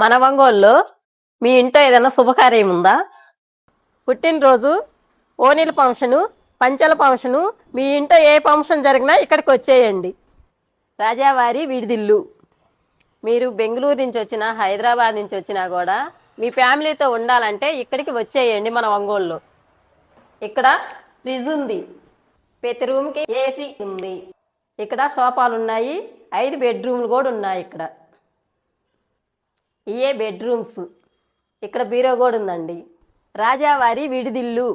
మన ఒంగోలులో మీ ఇంట్లో ఏదైనా శుభకార్యం ఉందా? పుట్టినరోజు, ఓణీల ఫంక్షను, పంచెల ఫంక్షను, మీ ఇంట్లో ఏ ఫంక్షన్ జరిగినా ఇక్కడికి వచ్చేయండి. రాజావారి విడిదిల్లు. మీరు బెంగళూరు నుంచి వచ్చినా, హైదరాబాద్ నుంచి వచ్చినా కూడా మీ ఫ్యామిలీతో ఉండాలంటే ఇక్కడికి వచ్చేయండి. మన ఒంగోలులో ఇక్కడ ఫ్రిడ్జ్ ఉంది, ప్రతి రూమ్కి ఏసీ ఉంది, ఇక్కడ సోఫాలు ఉన్నాయి, 5 బెడ్రూమ్లు కూడా ఉన్నాయి. ఇక్కడ ఇయే బెడ్రూమ్స్, ఇక్కడ బీరో కూడా ఉందండి. రాజావారి విడిదిల్లు.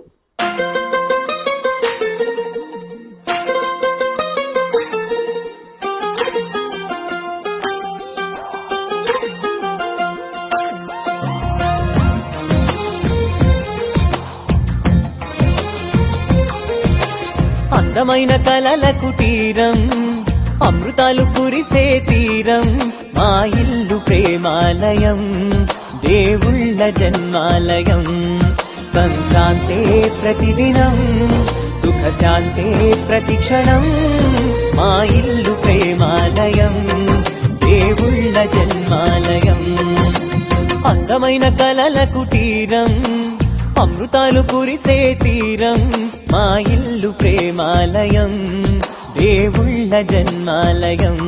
అందమైన కలల కుటీరం, అమృతాలు కురిసే తీరం, మా ఇల్లు ప్రేమాలయం, దేవుళ్ళ జన్మాలయం. సంక్రాంతే ప్రతిదినం, సుఖశాంతే ప్రతిక్షణం, మా ఇల్లు ప్రేమాలయం, దేవుళ్ళ జన్మాలయం. అందమైన కలల కుటీరం, అమృతాలు కురిసే తీరం, మా ఇల్లు ప్రేమాలయం, దేవుళ్ళ జన్మాలయం.